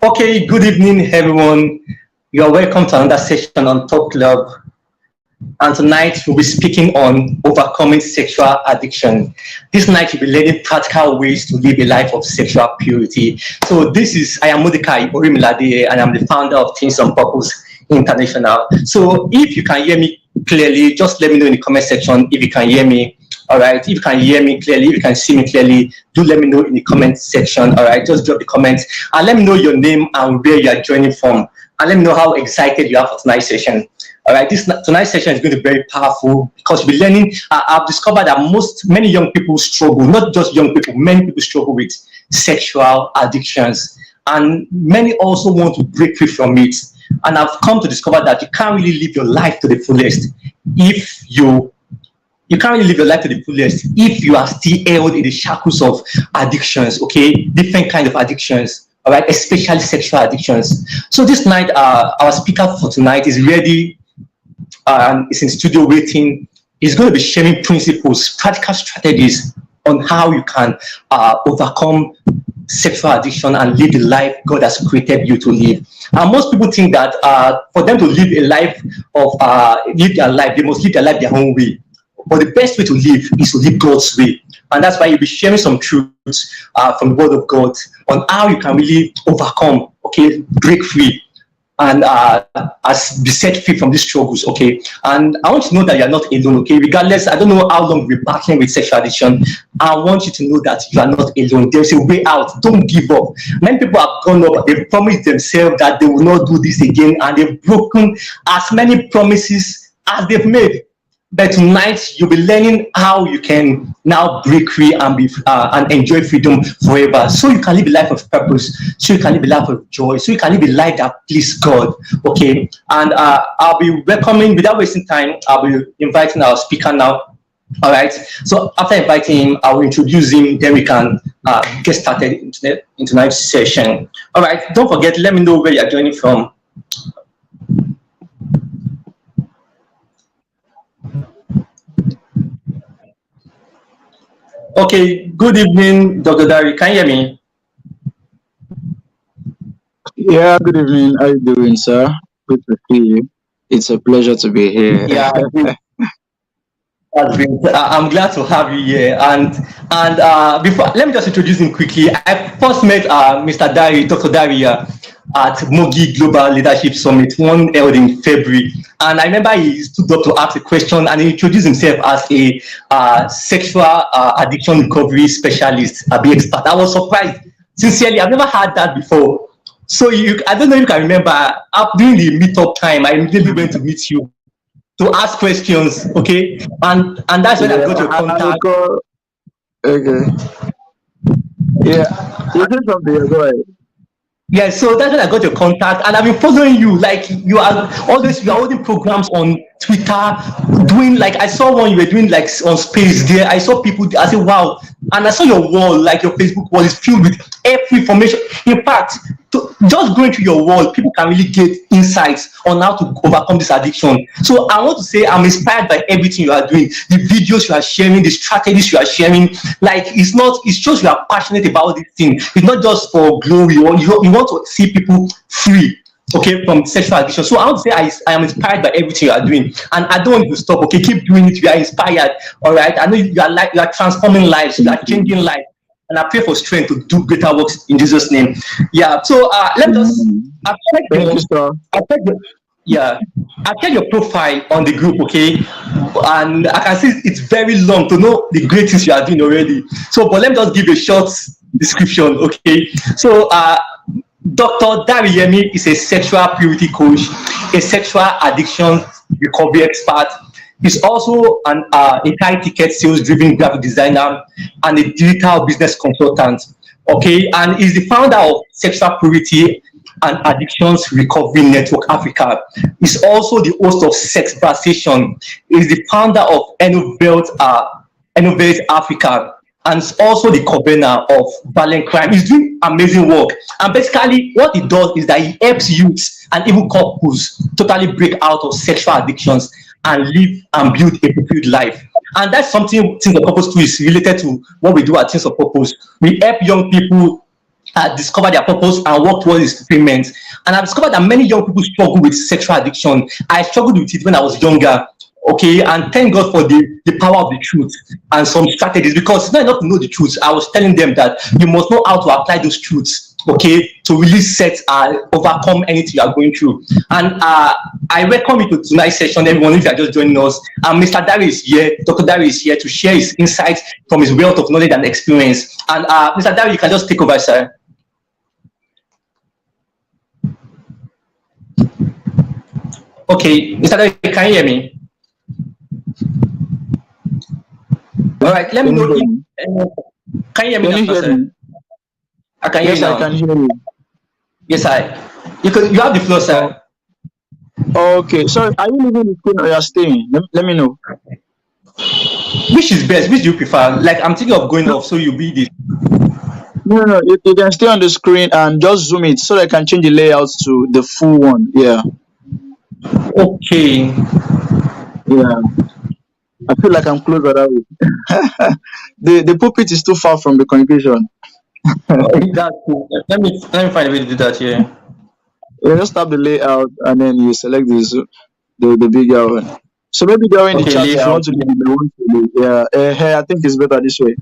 Okay, good evening, everyone. You are welcome to another session on Talk Club. And tonight we'll be speaking on overcoming sexual addiction. This night we'll be learning practical ways to live a life of sexual purity. So I am Modikai Orimilade, and I'm the founder of Teens on Purpose International. So if you can hear me clearly, just let me know in the comment section if you can hear me. All right. If you can hear me clearly, if you can see me clearly, do let me know in the comment section. All right. Just drop the comments and let me know your name and where you are joining from. And let me know how excited you are for tonight's session. All right. Tonight's session is going to be very powerful because we'll be learning. I've discovered that many young people struggle, not just young people, many people struggle with sexual addictions. And many also want to break free from it. And I've come to discover that you can't really live your life to the fullest if you can't really live your life to the fullest if you are still held in the shackles of addictions, okay? Different kind of addictions, all right? Especially sexual addictions. So this night, our speaker for tonight is ready, is in studio waiting. He's going to be sharing principles, practical strategies on how you can overcome sexual addiction and live the life God has created you to live. And most people think that for them to live a life live their life, they must live their life their own way. But the best way to live is to live God's way. And that's why you'll be sharing some truths from the Word of God on how you can really overcome, okay, break free, and be set free from these struggles, okay? And I want you to know that you're not alone, okay? Regardless, I don't know how long we're battling with sexual addiction. I want you to know that you are not alone. There's a way out. Don't give up. Many people have gone up. They've promised themselves that they will not do this again, and they've broken as many promises as they've made. But tonight you'll be learning how you can now break free and enjoy freedom forever, so you can live a life of purpose, so you can live a life of joy, so you can live a life that pleases God. Okay, and I'll be welcoming, without wasting time, I'll be inviting our speaker now. All right. So after inviting him, I will introduce him. Then we can get started in tonight's session. All right. Don't forget. Let me know where you're joining from. Okay, good evening, Dr. Dari. Can you hear me? Yeah, good evening. How you doing, sir? Good to see you. It's a pleasure to be here. Yeah, that's great. I'm glad to have you here. And before, let me just introduce him quickly. I first met Mr. Dari, Dr. Dari, at Mogi Global Leadership Summit, one held in February. And I remember he stood up to ask a question and he introduced himself as a sexual addiction recovery specialist, a big expert. I was surprised. Sincerely, I've never had that before. So I don't know if you can remember, during the meetup time, I immediately went to meet you to ask questions, okay? And that's when I got your contact. Okay. Yeah. You said something, go ahead. Yeah, so that's when I got your contact, and I've been following you. Like you are holding programs on Twitter, doing like I saw one you were doing like on Space there. I saw people. I said, wow, and I saw your wall, like your Facebook wall is filled with every information. In fact, just going through your wall, people can really get insights on how to overcome this addiction. So I want to say I'm inspired by everything you are doing, the videos you are sharing, the strategies you are sharing. Like it shows you are passionate about this thing. It's not just for glory. You want to see people free, okay, from sexual addiction. So I want to say I am inspired by everything you are doing, and I don't want you to stop. Okay, keep doing it. You are inspired. All right, I know you are transforming lives. You are changing lives. And I pray for strength to do greater works in Jesus' name. Yeah. So let us. I've checked your profile on the group, okay, and I can see it's very long to know the great things you are doing already. So, but let me just give you a short description, okay. So, Dr. Dari Yemi is a sexual purity coach, a sexual addiction recovery expert. He's also a high-ticket sales-driven graphic designer and a digital business consultant. Okay, and he's the founder of Sexual Purity and Addictions Recovery Network Africa. He's also the host of Sex Conversation. He's the founder of Innovate Africa, and is also the convener of Violent Crime. He's doing amazing work. And basically, what he does is that he helps youths and even couples totally break out of sexual addictions and live and build a fulfilled life. And that's something Teens of Purpose 2 is related to what we do at Teens of Purpose. We help young people discover their purpose and work towards its fulfillment. And I've discovered that many young people struggle with sexual addiction. I struggled with it when I was younger. Okay, and thank God for the power of the truth and some strategies, because it's not enough to know the truth. I was telling them that you must know how to apply those truths, okay, to really set overcome anything you are going through. And I welcome you to tonight's session, everyone, if you are just joining us. Mr. Dari is here, Dr. Dari is here to share his insights from his wealth of knowledge and experience. And Mr. Dari, you can just take over, sir. Okay, Mr. Dari, can you hear me? All right, let me Can you know hear if me? can you hear me Can you now, hear sir? me? I can hear you Yes, I now. can hear you. Yes, you have the floor, Oh, sir. okay. So, are you leaving the screen or you're staying? Let me know. Which is best? Which do you prefer? Like, I'm thinking of going off, so you be this. No, no, no. You can stay on the screen and just zoom it so that I can change the layout to the full one. Yeah, Okay. yeah. I feel like I'm closer that way. The pulpit is too far from the congregation. That's cool. Let me find a way to do that here. You just tap the layout and then you select the bigger one. So maybe they're in the Okay, chat if you layout. want to do the one to do. Yeah, hey, I think it's better this way.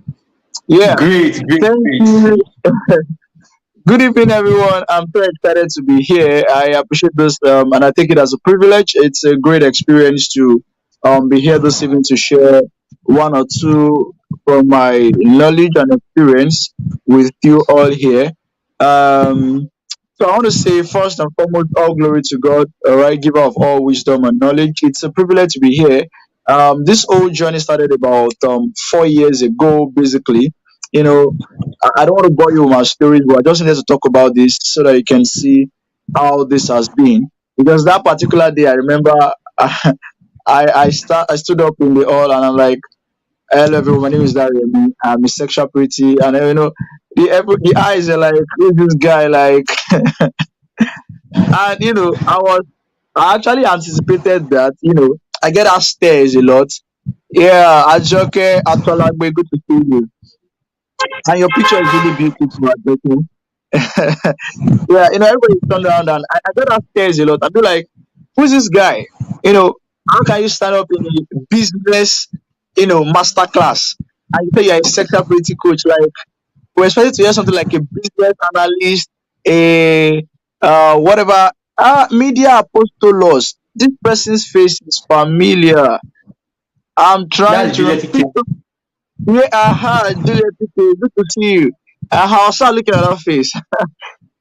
Yeah, Great, great, thank great. you. Good evening, everyone. I'm very excited to be here. I appreciate this, and I take it as a privilege. It's a great experience to be here this evening to share one or two from my knowledge and experience with you all here. Um, so I want to say first and foremost, all glory to God, all right, giver of all wisdom and knowledge. It's a privilege to be here. This whole journey started about 4 years ago, basically. You know, I don't want to bore you with my stories, but I just wanted to talk about this so that you can see how this has been. Because that particular day, I remember I stood up in the hall and I'm like, "Hello, everyone. My name is Yemi. I'm a sexual pretty." And the eyes are like, "Who's this guy?" Like, and I actually anticipated that. I get asked stairs a lot. Yeah, Ajoke Atolagbe, good to see you. And your picture is really beautiful, Ajoke. Yeah, everybody turned around and I got upstairs a lot. I'd be like, who's this guy? How can you stand up in a business, master class and you say you're a sexual pretty coach? Like, we're expected to hear something like a business analyst, a whatever. Media apostolos. This person's face is familiar. I'm trying That's to Juliet King. yeah, Juliet, good to see you. How start looking at that face.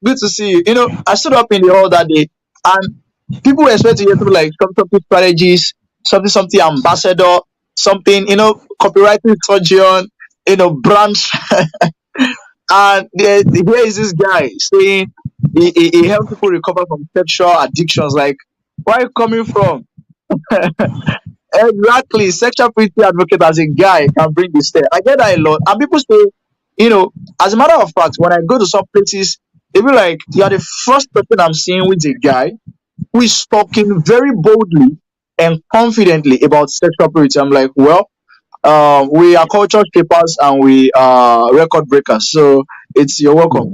Good to see you. I stood up in the hall that day and people were expecting to hear something like something strategies, something ambassador, something, copywriting surgeon, branch. And here is this guy saying he helps people recover from sexual addictions. Like, where are you coming from? Exactly. Sexual pretty advocate as a guy can bring this there. I get that a lot. And people say, as a matter of fact, when I go to some places, they be like, you're the first person I'm seeing with a guy who is talking very boldly and confidently about sexual purity. I'm like, well, we are culture shapers and we are record breakers. So you're welcome.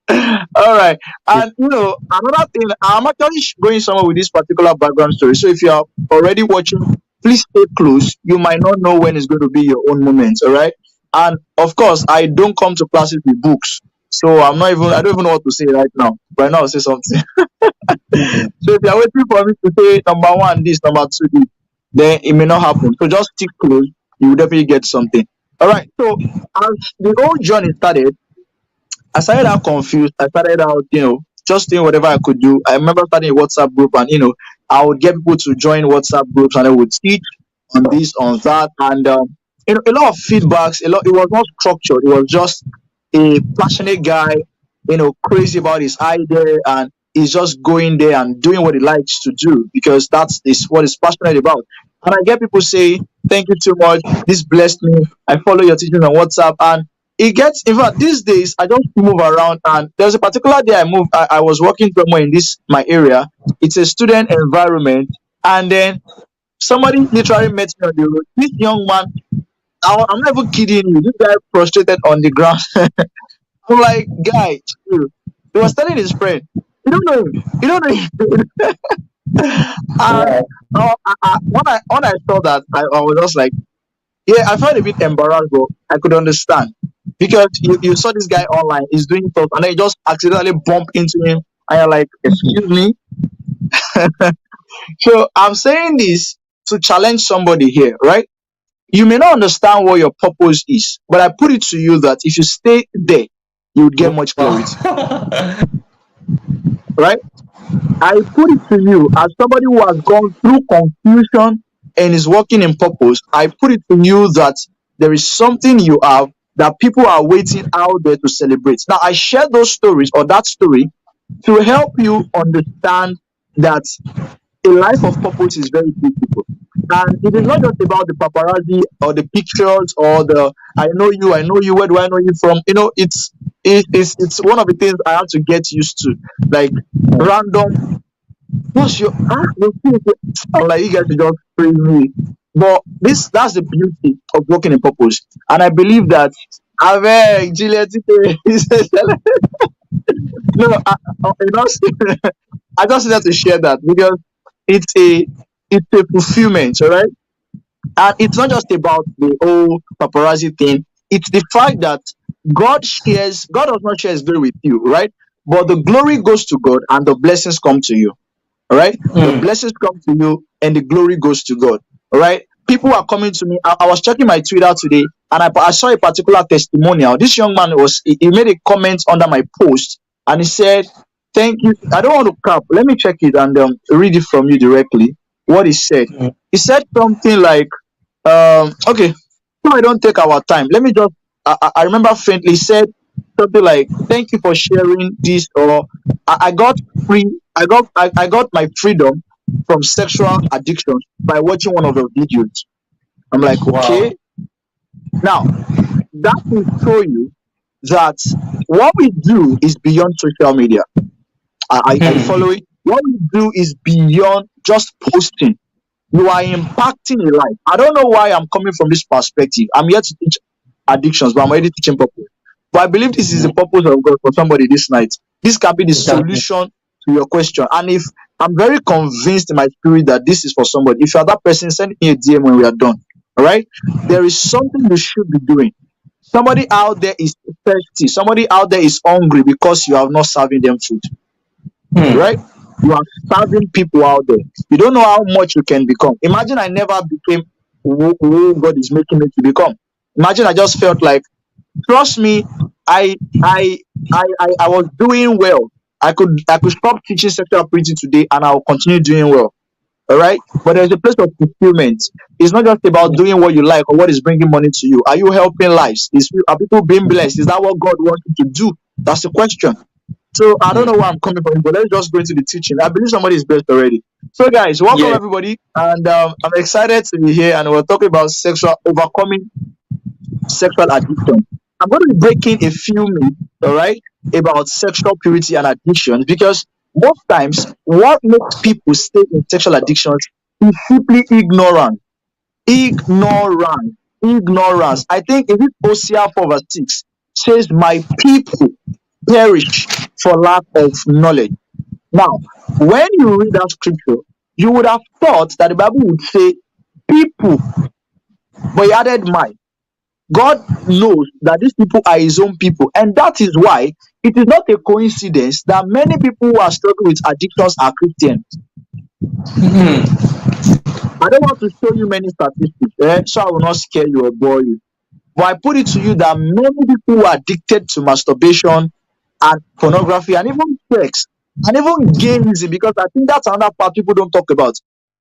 All right. And another thing, I'm actually going somewhere with this particular background story. So if you are already watching, please stay close. You might not know when it's going to be your own moment. All right. And of course, I don't come to classes with books. So I don't even know what to say right now. Right now, I'll say something. So if you're waiting for me to say number one, this, number two, this, then it may not happen. So just stick close. You will definitely get something. All right. So as the whole journey started, I started out confused. I started out, just doing whatever I could do. I remember starting a WhatsApp group and, I would get people to join WhatsApp groups and I would teach on this, on that. And, a lot of feedbacks, it was not structured. It was just a passionate guy, crazy about his idea and he's just going there and doing what he likes to do because that's is what he's passionate about. And I get people say, thank you too much. This blessed me. I follow your teachings on WhatsApp and it gets in fact these days I just move around and there's a particular day I was working somewhere in this my area. It's a student environment and then somebody literally met me on the road. This young man, I'm not even kidding you, this guy prostrated on the ground I'm like, guy, chill. He was telling his friend, you don't know him. You don't know him. And Wow. when I saw that, I was just like, yeah, I felt a bit embarrassed, but I could understand because you saw this guy online, he's doing stuff, and then you just accidentally bump into him, and you're like, excuse me. So I'm saying this to challenge somebody here, right? You may not understand what your purpose is, but I put it to you that if you stay there, you would get much clarity, Wow. right? I put it to you as somebody who has gone through confusion and is working in purpose. I put it to you that there is something you have that people are waiting out there to celebrate. Now, I share those stories or that story to help you understand that a life of purpose is very beautiful. And it is not just about the paparazzi or the pictures or the I know you, where do I know you from? It's one of the things I have to get used to. Like random, what's your your face? I'm like, you guys should just praise me. But that's the beauty of working in purpose. And I believe that Juliet, no, you know, I just wanted to share that because it's a it's a fulfillment, all right? And it's not just about the whole paparazzi thing. It's the fact that God does not share his glory with you, right? But the glory goes to God and the blessings come to you. All right. The Mm. blessings come to you and the glory goes to God. All right. People are coming to me. I was checking my Twitter today and I saw a particular testimonial. This young man he made a comment under my post and he said, thank you. I don't want to cap. Let me check it and read it from you directly. What he said. Mm. He said something like, okay, so I don't take our time. Let me just, I remember faintly he said something like, thank you for sharing this, or I got free, I got my freedom from sexual addiction by watching one of your videos. I'm like, Wow. okay. Now, that will show you that what we do is beyond social media. Are you Mm. following? What we do is beyond just posting. You are impacting a life. I don't know why I'm coming from this perspective. I'm here to teach addictions, but I'm already teaching purpose. But I believe this is the Mm. purpose of God for somebody this night. This can be the Exactly. solution to your question. And if I'm very convinced in my spirit that this is for somebody, if you're that person, send me a DM when we are done. All right? There is something you should be doing. Somebody out there is thirsty. Somebody out there is hungry because you are not serving them food. Right? Mm. You are serving people out there. You don't know how much you can become. Imagine I never became who God is making me to become. Imagine I just felt like, trust me, I I I was doing well. I could stop teaching sexual purity today and I'll continue doing well. All right. But there's a place of fulfillment. It's not just about doing what you like or what is bringing money to you. Are you helping lives? Are people being blessed? Is that what God wants you to do? That's the question. So I don't know where I'm coming from, but let's just go into the teaching. I believe somebody is blessed already. So guys, welcome Yeah. everybody, and I'm excited to be here. And we're talking about sexual overcoming sexual addiction. I'm going to be breaking a few myths, all right, about sexual purity and addictions because most times what makes people stay in sexual addictions is simply ignorance. Ignorance. Ignorance. I think in this Hosea 4 verse 6 says, my people perish for lack of knowledge. Now, when you read that scripture, you would have thought that the Bible would say people, but he added my. God knows that these people are his own people, and that is why it is not a coincidence that many people who are struggling with addictions are Christians. Mm. I don't want to show you many statistics, so I will not scare you or bore you. But I put it to you that many people who are addicted to masturbation and pornography and even sex and even gazing, because I think that's another part people don't talk about.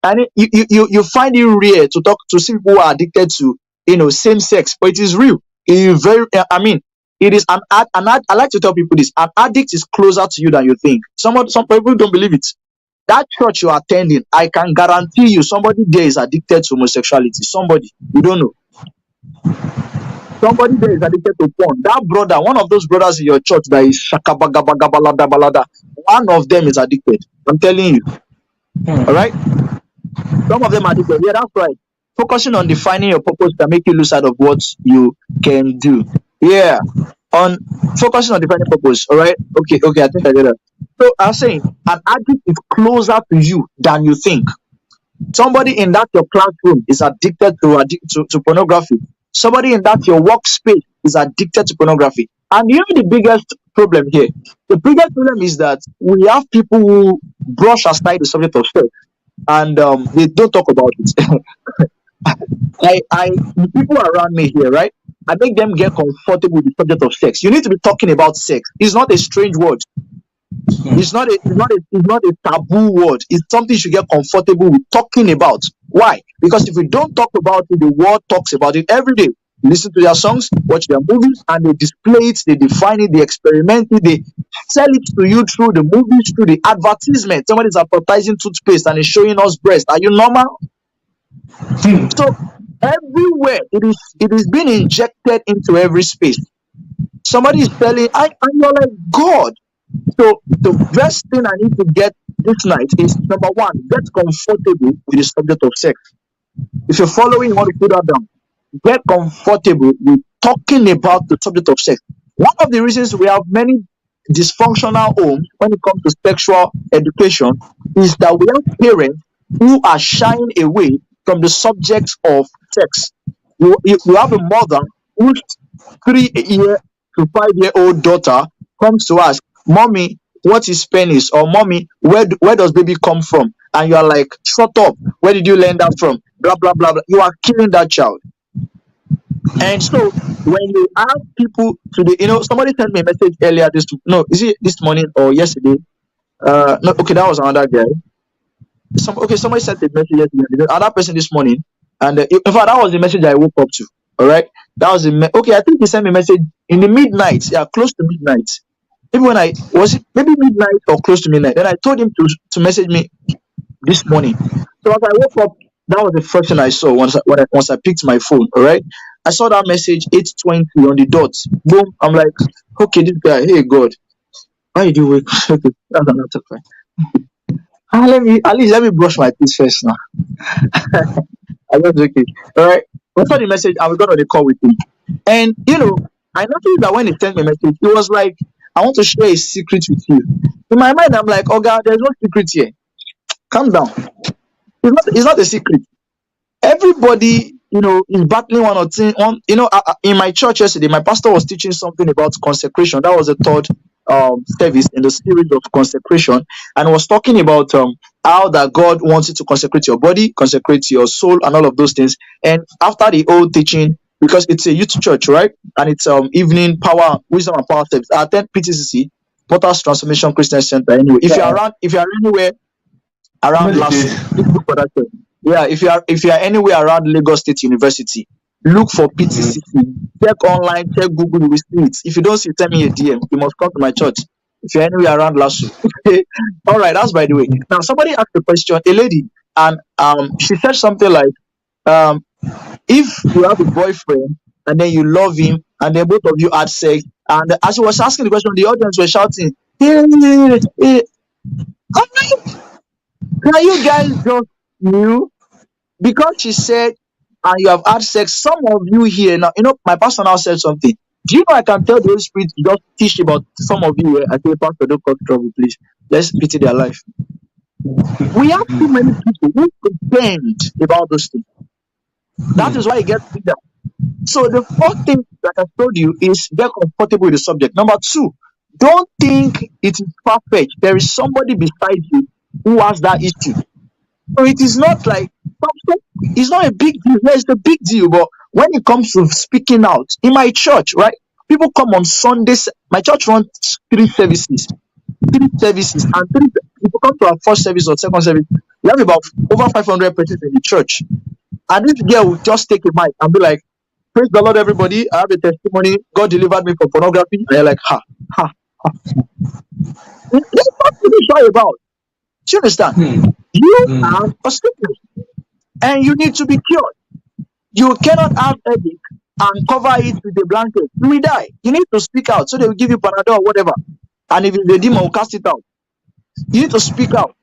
And you find it rare to see people who are addicted to same sex, but it is real. It is very I mean it is I like to tell people this: an addict is closer to you than you think. Some people don't believe it. That church you are attending, I can guarantee you somebody there is addicted to homosexuality. Somebody you don't know. Somebody there is addicted to porn. That brother, one of those brothers in your church that is shakabagabagabalada, one of them is addicted. I'm telling you. All right. Mm. Some of them are addicted. Yeah, that's right. Focusing on defining your purpose can make you lose sight of what you can do. Yeah. on focusing on defining purpose. All right. Okay. Okay. I think I get that. So I'm saying an addict is closer to you than you think. Somebody in that your classroom is addicted to pornography. Somebody in that your workspace is addicted to pornography. And you know the biggest problem here? The biggest problem is that we have people who brush aside the subject of sex, and they don't talk about it. The people around me here, right? I make them get comfortable with the subject of sex. You need to be talking about sex. It's not a strange word. It's not a taboo word. It's something you should get comfortable with talking about. Why? Because if we don't talk about it, the world talks about it every day. You listen to their songs, watch their movies, and they display it, they define it, they experiment it, they sell it to you through the movies, through the advertisement. Somebody's advertising toothpaste and is showing us breast. Are you normal? So everywhere it is being injected into every space. Somebody is telling, and you're like, God. So the best thing I need to get this night is number one, get comfortable with the subject of sex. If you're following, you want to put that down. Get comfortable with talking about the subject of sex. One of the reasons we have many dysfunctional homes when it comes to sexual education is that we have parents who are shying away from the subject of sex. You have a mother whose 3 year to 5 year old daughter comes to ask, Mommy, what is penis? Or Mommy, where does baby come from? And you are like, shut up. Where did you learn that from? Blah, blah, blah, blah. You are killing that child. And so when you ask people today, somebody sent me a message earlier no, is it this morning or yesterday? No, okay, that was another guy. Somebody sent a message yesterday, another person this morning, and in fact, that was the message I woke up to. All right, that was okay. I think he sent me a message in the midnight, yeah, close to midnight. Maybe when I was it maybe midnight or close to midnight. Then I told him to message me this morning. So as I woke up, that was the first thing I saw once I picked my phone. All right, I saw that message 8:20 on the dot. Boom! I'm like, okay, this guy. Hey God, why did you wake? Okay, that's another fine. Let me brush my teeth first now. I was okay. All right. I saw the message and we got on the call with him. And I noticed that when he sent me a message, it was like, I want to share a secret with you. In my mind, I'm like, oh God, there's no secret here. Calm down. It's not a secret. Everybody, is battling one or two. In my church yesterday, my pastor was teaching something about consecration. That was the third service in the series of consecration, and was talking about how that God wants you to consecrate your body, consecrate your soul, and all of those things. And after the whole teaching, because it's a youth church, right, and it's evening power, wisdom and power service. I attend PTCC, Portals Transformation Christian Center. Anyway, if you're anywhere around last, please look for that church. Yeah, if you are anywhere around Lagos State University, look for PTCC. Check online, check Google, you will see it. If you don't see it, send me a DM. You must come to my church. If you're anywhere around Lasso. All right, that's by the way. Now somebody asked a question, a lady, and she said something like, um, if you have a boyfriend and then you love him and then both of you had sex, and as she was asking the question, the audience were shouting, hey, hey, hey. I'm like, now you guys just knew because she said, and you have had sex. Some of you here now, my pastor now said something. Do you know I can tell the Holy Spirit to just teach about some of you here? I say, Pastor, don't cause trouble, please. Let's pity their life. We have too many people who pretend about those things. That is why it gets bigger. So the first thing that I told you is get comfortable with the subject. Number two, don't think it is perfect. There is somebody beside you who has that issue. So it is not like it's not a big deal. Yeah, it's a big deal, but when it comes to speaking out in my church, right? People come on Sundays. My church runs three services, and people come to our first service or second service. We have about over 500 persons in the church, and this girl will just take a mic and be like, "Praise the Lord, everybody! I have a testimony. God delivered me from pornography." And you're like, "Ha, ha, ha." There's nothing to be shy about. Do you understand? You have a sickness and you need to be cured. You cannot have headache and cover it with a blanket. You will die. You need to speak out. So they will give you Panadol or whatever. And if it's the demon, will cast it out. You need to speak out.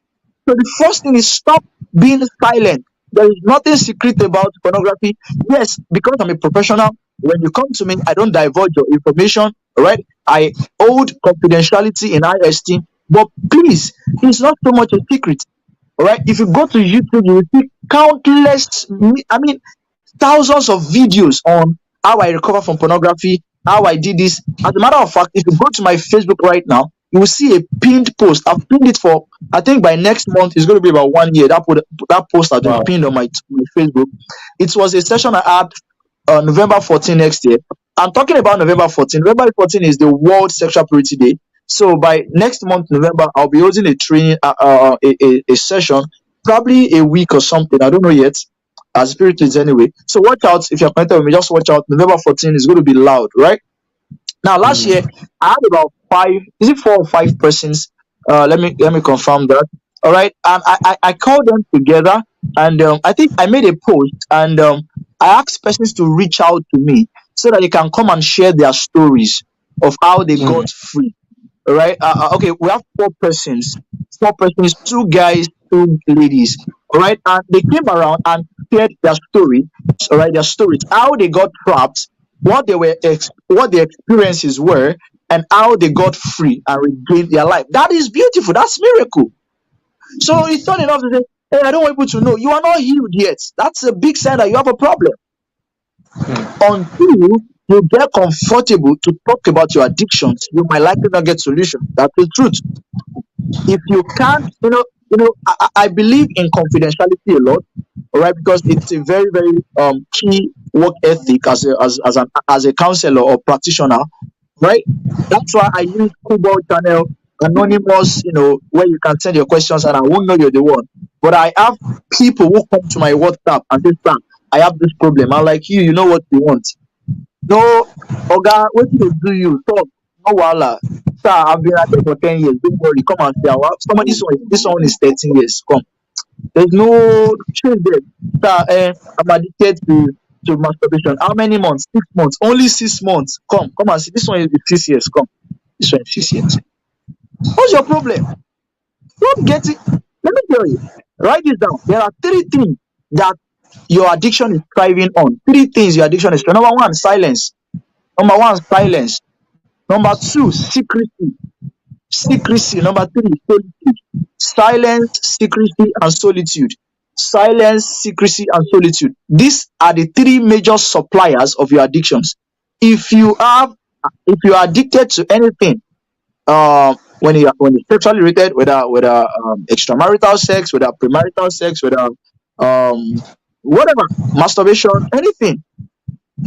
So the first thing is stop being silent. There is nothing secret about pornography. Yes, because I'm a professional, When you come to me, I don't divulge your information. All right, I hold confidentiality in high esteem. But please, it's not so much a secret. All right, if you go to YouTube, you will see countless, I mean, thousands of videos on how I recover from pornography, how I did this. As a matter of fact, if you go to my Facebook right now, you will see a pinned post. I've pinned it for, I think by next month it's going to be about 1 year. That post has been Wow. pinned on my Facebook. It was a session I had November 14 next year. I'm talking about November 14. November 14 is the World Sexual Purity Day. So by next month, November, I'll be holding a training, a session, probably a week or something. I don't know yet. As spirit is anyway. So watch out if you're connected with me. Just watch out. November 14 is going to be loud, right? Now, last year Mm. I had about five, is it 4 or 5 persons? Let me confirm that. All right, and I called them together, and I think I made a post, and I asked persons to reach out to me so that they can come and share their stories of how they got Mm. free. All right. Okay, we have 4 persons. 4 persons, 2 guys, 2 ladies. All right, and they came around and shared their story. All right, their stories, how they got trapped, what their experiences were, and how they got free and regained their life. That is beautiful. That's miracle. So it's not enough to say, "Hey, I don't want people to know you are not healed yet." That's a big sign that you have a problem. Until you get comfortable to talk about your addictions, you might likely not get solution. That's the truth. If you can't, I believe in confidentiality a lot, all right, because it's a very, very key work ethic as a counselor or practitioner, right? That's why I use Kubo channel, anonymous, where you can send your questions and I won't know you're the one. But I have people who come to my WhatsApp and say, "Sir, I have this problem." I'm like, you know what you want. No, Oga, wetin dey do you? Talk, no wahala. Sir, I've been at it for 10 years. Don't worry, come and see. This one is 13 years. Come. There's no change there. Sir, I'm addicted to masturbation. How many months? 6 months. Only 6 months. Come and see. This one is 6 years. Come. This one is 6 years. What's your problem? Don't get it. Let me tell you. Write this down. There are 3 things that your addiction is thriving on. 3 things your addiction is. Number one, silence. Number one, silence. Number two, secrecy. Secrecy. Number three, solitude. Silence, secrecy, and solitude. Silence, secrecy, and solitude. These are the 3 major suppliers of your addictions. If you have, if you are addicted to anything, when you're sexually related, whether extramarital sex, whether premarital sex, whether um whatever, masturbation, anything,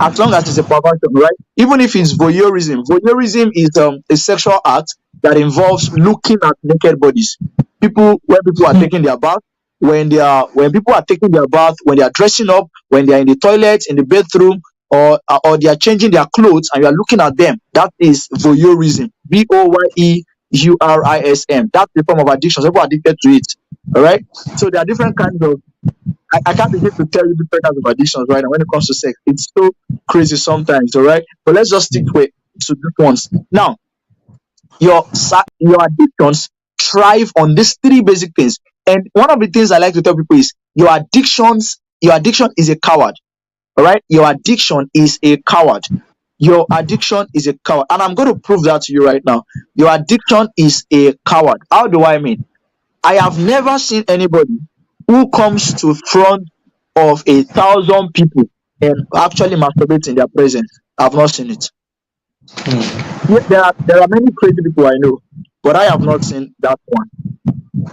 as long as it's a perversion, right? Even if it's voyeurism. Voyeurism is a sexual act that involves looking at naked bodies. When people are taking their bath, when people are taking their bath, when they are dressing up, when they are in the toilet, in the bathroom, or they are changing their clothes, and you are looking at them. That is voyeurism. Voyeurism. That's the form of addiction. So people are addicted to it. All right. So there are different kinds of, I can't begin to tell you different kinds of addictions right now when it comes to sex. It's so crazy sometimes, all right? But let's just stick to these ones. Now, your addictions thrive on these 3 basic things. And one of the things I like to tell people is your addiction is a coward. All right? Your addiction is a coward. Your addiction is a coward. And I'm going to prove that to you right now. Your addiction is a coward. How do I mean? I have never seen anybody who comes to front of 1,000 people and actually masturbate in their presence. I've not seen it. Yeah, there are many crazy people I know, but I have not seen that one.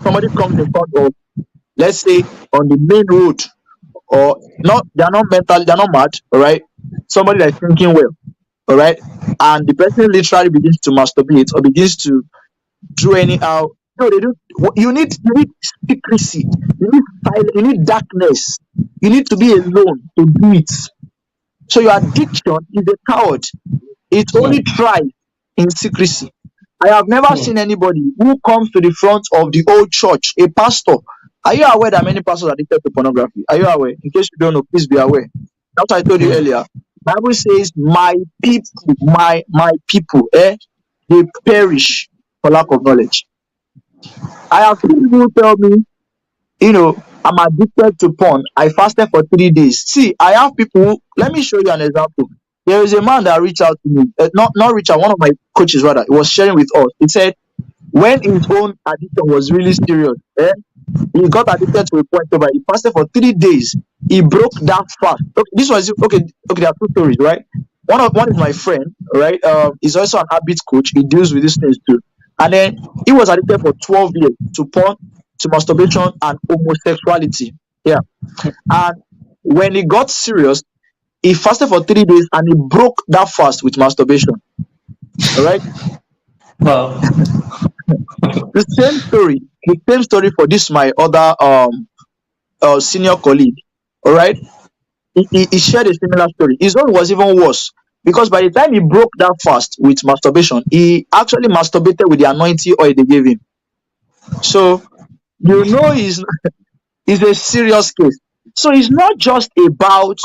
Somebody comes in front of, let's say, on the main road, or not, they're not mental, they're not mad, all right? Somebody that's thinking well, all right? And the person literally begins to masturbate or begins to do anyhow. No, they don't. You need secrecy. You need silence. You need darkness. You need to be alone to do it. So your addiction is a coward. It only thrives in secrecy. I have never seen anybody who comes to the front of the old church, a pastor. Are you aware that many pastors are addicted to pornography? Are you aware? In case you don't know, please be aware. That's what I told you earlier. Bible says, "My people, my people, they perish for lack of knowledge." I have seen people tell me, I'm addicted to porn. I fasted for 3 days. See, I have people. Let me show you an example. There is a man that reached out to me, not reach out, one of my coaches rather, he was sharing with us. He said when his own addiction was really serious, he got addicted to a point where he fasted for 3 days. He broke that fast. Okay, this was okay. Okay, there are two stories, right? One is my friend, right? He's also an habit coach. He deals with these things too. And then he was addicted for 12 years to porn, to masturbation, and homosexuality. Yeah. And when he got serious, he fasted for 3 days and he broke that fast with masturbation. All right. Wow. The same story for this my other senior colleague. All right. He shared a similar story. His own was even worse because by the time he broke that fast with masturbation, he actually masturbated with the anointing oil they gave him. So he's a serious case. So it's not just about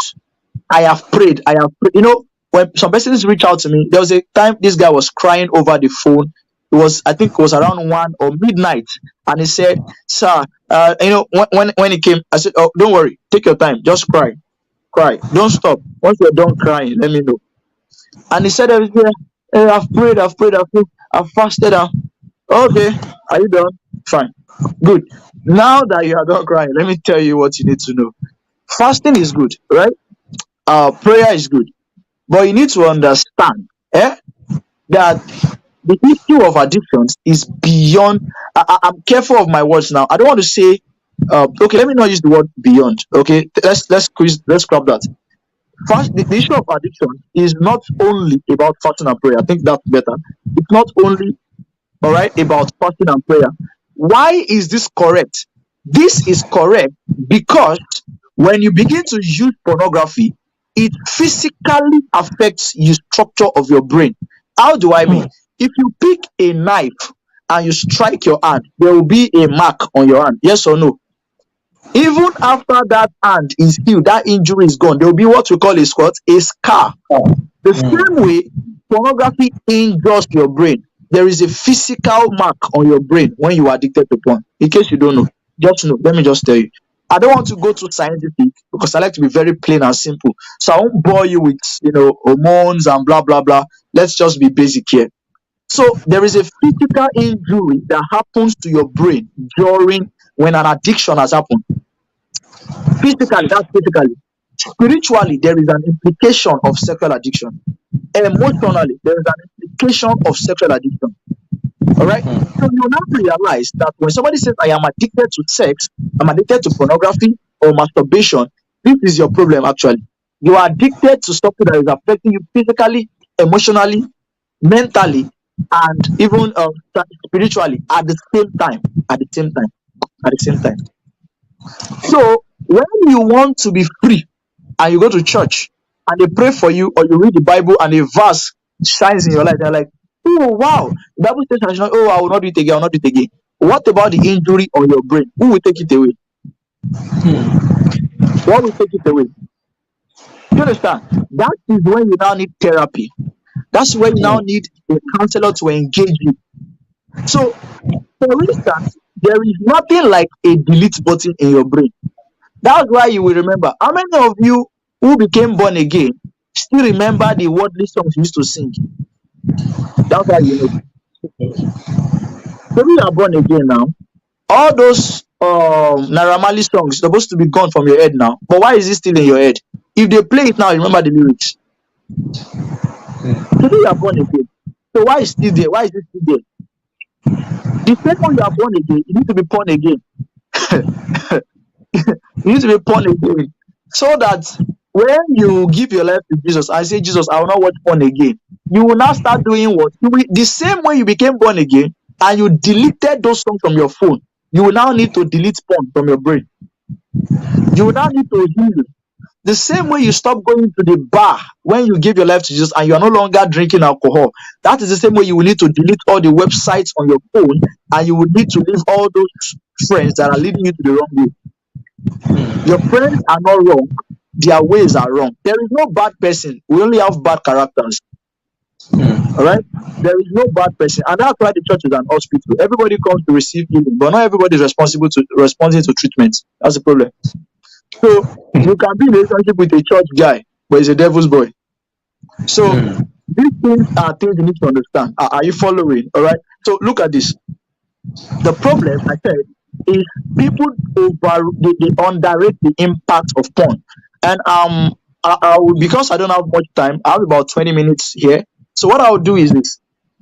I have prayed. I have prayed. When some persons reach out to me, there was a time this guy was crying over the phone. I think it was around 1 or midnight, and he said, "Sir, when he came, I said, oh, don't worry, take your time, just cry, don't stop. Once you're done crying, let me know." And he said, "Everything, I've prayed, I've fasted. Okay, are you done? Fine, good. Now that you are done crying, let me tell you what you need to know. Fasting is good, right? Prayer is good, but you need to understand that the issue of addictions is beyond. I'm careful of my words now. I don't want to say, okay, let me not use the word beyond. Okay, let's scrap that. The issue of addiction is not only about fasting and prayer. I think that's better. It's not only all right about fasting and prayer. Why is this correct? This is correct because when you begin to use pornography, it physically affects the structure of your brain. How do I mean? Hmm. If you pick a knife and you strike your hand, there will be a mark on your hand. Yes or no? Even after that hand is healed, that injury is gone, there will be what we call a scar. The Hmm. same way pornography injures your brain, there is a physical mark on your brain when you are addicted to porn. In case you don't know, just know. Let me just tell you. I don't want to go too scientific because I like to be very plain and simple. So I won't bore you with hormones and blah blah blah. Let's just be basic here. So there is a physical injury that happens to your brain during when an addiction has happened. Physically, that's physically. Spiritually, there is an implication of sexual addiction. Emotionally, there is an implication of sexual addiction. All right. So you now realize that when somebody says, "I am addicted to sex, I'm addicted to pornography or masturbation," this is your problem actually. You are addicted to something that is affecting you physically, emotionally, mentally, and even spiritually at the same time. At the same time. At the same time. So when you want to be free and you go to church and they pray for you, or you read the Bible and a verse shines in your life, they're like, "Oh wow, the Bible says I should not, oh, I will not do it again, I will not do it again." What about the injury on your brain? Who will take it away? What will take it away? You understand? That is when you now need therapy. That's when you now Hmm. need a counselor to engage you. So, for instance, there is nothing like a delete button in your brain. That's why you will remember. How many of you who became born again still remember the worldly songs you used to sing? That's why you know. Maybe you are born again now. All those Naira Marley songs supposed to be gone from your head now. But why is it still in your head? If they play it now, you remember the lyrics. Today you are born again. So why is it still there? Why is it still there? The second you are born again, you need to be born again. You need to be born again. So that when you give your life to Jesus and say, "Jesus, I will not watch porn again," you will now start doing what? The same way you became born again and you deleted those songs from your phone, you will now need to delete porn from your brain. You will now need to heal. The same way you stop going to the bar when you give your life to Jesus and you are no longer drinking alcohol, that is the same way you will need to delete all the websites on your phone, and you will need to leave all those friends that are leading you to the wrong way. Your friends are not wrong, their ways are wrong. There is no bad person, we only have bad characters. All right? There is no bad person, and that's why the church is an hospital. Everybody comes to receive healing, but not everybody is responsible to responding to treatment. That's the problem. So you can be in a relationship with a church guy, but he's a devil's boy. So these things are things you need to understand. Are you following? All right. So look at this. The problem I said is people they underrate the impact of porn. And because I don't have much time, I have about 20 minutes here. So what I'll do is this: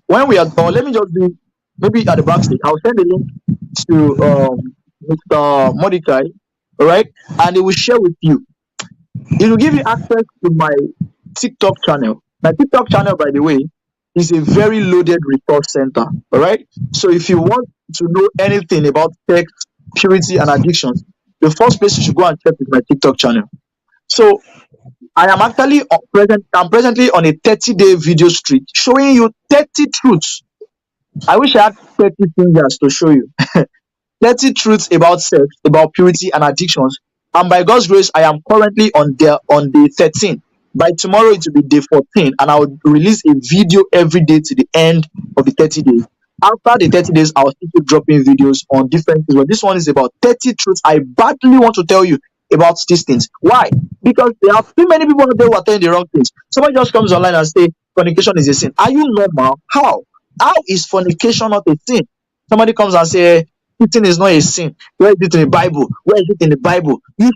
when we are, or let me just do maybe at the backstage, I'll send a link to Mr. Mordecai, all right, and he will share with you. It will give you access to my TikTok channel. My TikTok channel, by the way, is a very loaded resource center. All right. So if you want to know anything about sex, purity, and addictions, the first place you should go and check is my TikTok channel. So I am actually present. I'm presently on a 30-day video streak showing you 30 truths. I wish I had 30 fingers to show you. 30 truths about sex, about purity and addictions. And by God's grace, I am currently on day 13. By tomorrow, it will be day 14, and I will release a video every day to the end of the 30 days. After the 30 days, I'll still keep dropping videos on different things. But this one is about 30 truths I badly want to tell you about these things. Why? Because there are too many people out there who are telling the wrong things. Somebody just comes online and say fornication is a sin. Are you normal? How? How is fornication not a sin? Somebody comes and say eating is not a sin. Where is it in the Bible? Where is it in the Bible? You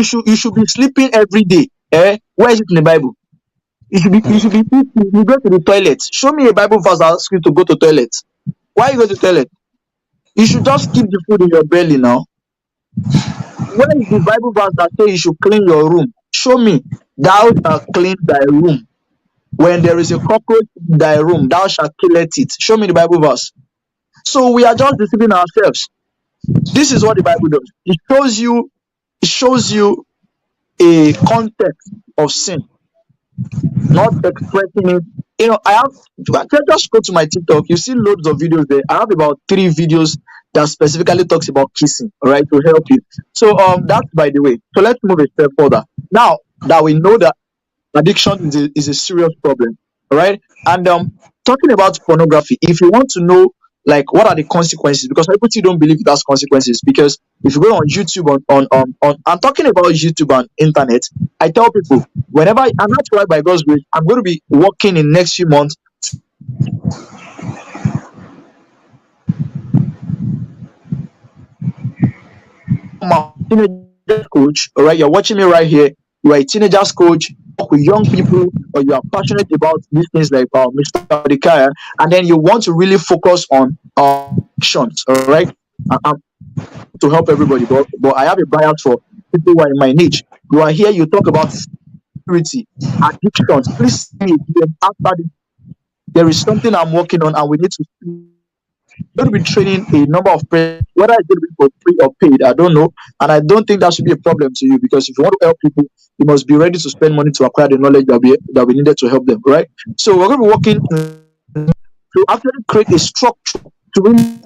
should be sleeping every day. Where is it in the Bible? You should be eating. You go to the toilet. Show me a Bible verse that asks you to go to toilet. Why you go to toilet? You should just keep the food in your belly now. Where is the Bible verse that says you should clean your room? Show me. Thou shalt clean thy room. When there is a cockroach in thy room, thou shalt kill it. Show me the Bible verse. So we are just deceiving ourselves. This is what the Bible does. It shows you a context of sin, not expressing it. I have just go to my TikTok. You see loads of videos there. I have about 3 videos that specifically talks about kissing, all right, to help you. So that's by the way. So let's move a step further. Now that we know that addiction is a serious problem, all right, and talking about pornography, if you want to know like what are the consequences, because people still don't believe it has consequences, because if you go on YouTube, on I'm talking about YouTube and internet, I tell people whenever, and that's why by God's grace I'm going to be working in next few months teenagers coach. All right, you're watching me right here. You are a teenagers coach, work with young people, or you are passionate about these things like Mr. Odikaya, and then you want to really focus on actions. All right, I'm to help everybody, but I have a bias for people who are in my niche. You are here, you talk about security, addictions. Please see me again after this. There is something I'm working on, and we need to going to be training a number of players, whether it's going to be for free or paid, I don't know. And I don't think that should be a problem to you, because if you want to help people, you must be ready to spend money to acquire the knowledge that we needed to help them, right? So we're going to be working to actually create a structure to really.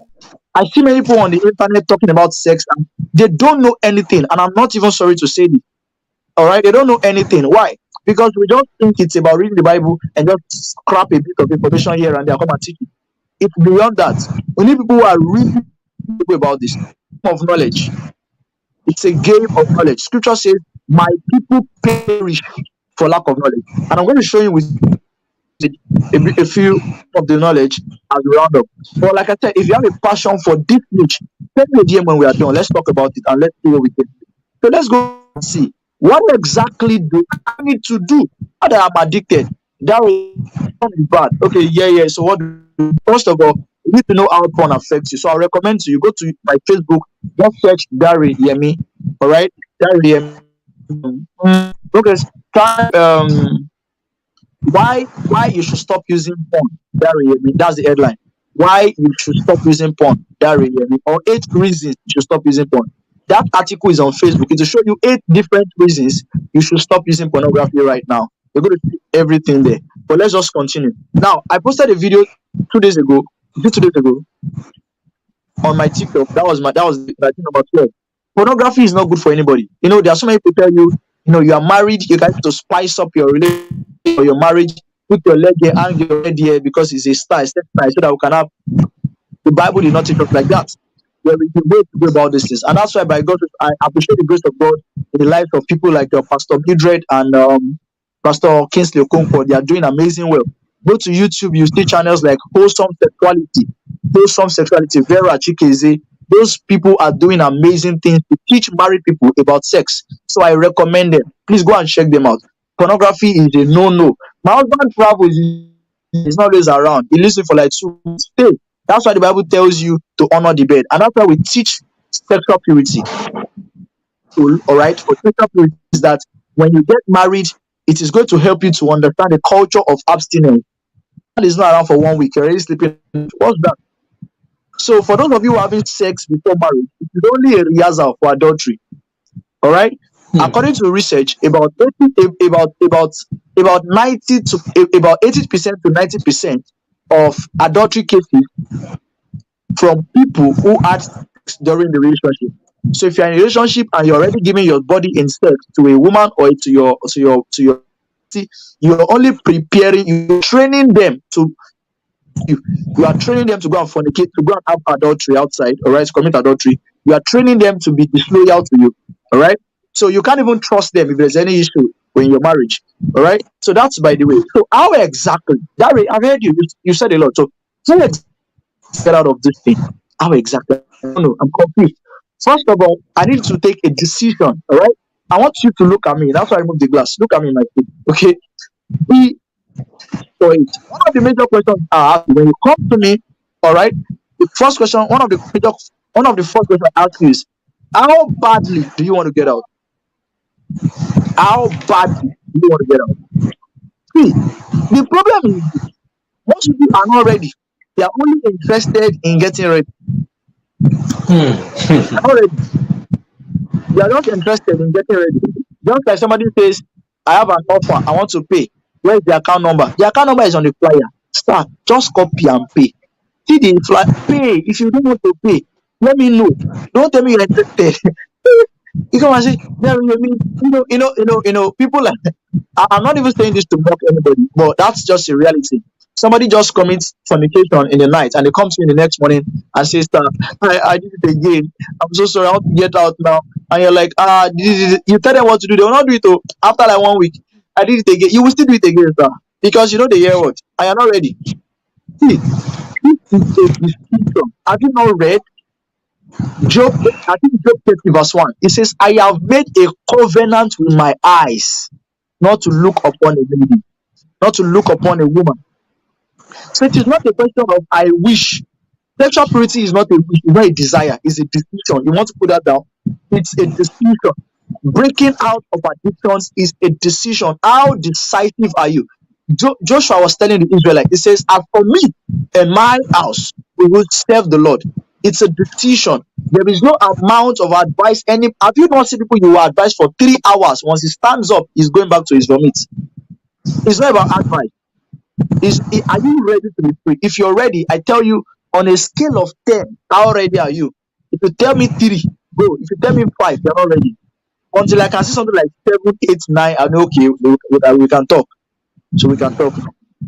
I see many people on the internet talking about sex and they don't know anything. And I'm not even sorry to say this. All right, they don't know anything. Why? Because we just think it's about reading the Bible and just scrap a bit of information here and there, come and teach it. It's beyond that. We need people who are really people about this of knowledge. It's a game of knowledge. Scripture says, "My people perish for lack of knowledge," and I'm going to show you with a few of the knowledge as we round up. But like I said, if you have a passion for this niche, send me a DM when we are done. Let's talk about it and let's see what we can do. So let's go and see what exactly do I need to do now that I'm addicted. That is bad. Okay, yeah. So what? First of all, you need to know how porn affects you. So I recommend you go to my Facebook, just search Gary Yemi. All right, Gary Yemi. Okay, try why you should stop using porn. Gary Yemi. That's the headline. Why you should stop using porn. Gary Yemi. Or 8 reasons you should stop using porn. That article is on Facebook. It will show you 8 different reasons you should stop using pornography right now. You're going to see everything there. But let's just continue. Now, I posted a video 2 days ago, 2 days ago, on my TikTok. I think number 12. Pornography is not good for anybody. There are so many people tell you, you are married, you got to spice up your relationship or your marriage, put your leg here, hang your head here because it's a style, so that we can have. The Bible did not teach us like that. There is a way to go about these things, and that's why by God, I appreciate the grace of God in the lives of people like your Pastor Mildred and Pastor Kingsley Okonkwo. They are doing amazing well. Go to YouTube, you see channels like Wholesome Sexuality, Vera Chikeze. Those people are doing amazing things to teach married people about sex. So I recommend them. Please go and check them out. Pornography is a no-no. My husband travels, he's not always around. He lives for like 2 months. Stay. That's why the Bible tells you to honor the bed. And that's why we teach sexual purity. All right, for sexual purity is that when you get married, it is going to help you to understand the culture of abstinence. And it's not around for 1 week, you're already sleeping. What's that? So for those of you who are having sex before marriage, it is only a rehearsal for adultery. All right. According to research, about 80% to 90% of adultery cases from people who had sex during the relationship. So if you're in a relationship and you're already giving your body in sex to a woman or to your you're only preparing, you're training them to you are training them to go and fornicate, to go and have adultery outside, all right, to commit adultery. You are training them to be disloyal to you, all right. So you can't even trust them if there's any issue in your marriage, all right. So that's by the way. So how exactly? That way, I've heard you. You said a lot. So how exactly get out of this thing? How exactly? I don't know. I'm confused. First of all, I need to take a decision, all right. I want you to look at me. That's why I remove the glass. Look at me, my friend. Okay. Be for it. One of the major questions I ask you when you come to me, all right. The first question, one of the first questions I ask you is, how badly do you want to get out? How badly do you want to get out? See, the problem is this. Most people are not ready. They are only interested in getting ready. They are not ready. They are not interested in getting ready. Just like somebody says, I have an offer, I want to pay. Where's the account number? The account number is on the flyer. Start, just copy and pay. See the flyer, pay. If you don't want to pay, let me know. Don't tell me you're interested. You come and say, "Yeah, people like I'm not even saying this to mock anybody, but that's just a reality. Somebody just commits fornication in the night and they come to you in the next morning and say, Sir, I did it again. I'm so sorry, I want to get out now. And you're like, you tell them what to do, they will not do it oh. After like 1 week. I did it again. You will still do it again, sir. Because you know the year what? I am not ready. See, this is a description. Have you not read Job? I think Job 30 verse 1. It says, I have made a covenant with my eyes not to look upon a lady, not to look upon a woman. So it is not a question of I wish. Sexual purity is not a wish, it's not a desire, it's a decision. You want to put that down? It's a decision. Breaking out of addictions is a decision. How decisive are you? Joshua was telling the Israelites, he says, as for me and my house, we will serve the Lord. It's a decision. There is no amount of advice. Have you not seen people you will advise for 3 hours? Once he stands up, he's going back to his vomit. It's not about advice. Are you ready to be free? If you're ready, I tell you, on a scale of 10, how ready are you? If you tell me 3, go. If you tell me 5, you're not ready. Until I can see something like 7, 8, 9, I know, okay, we can talk. So we can talk.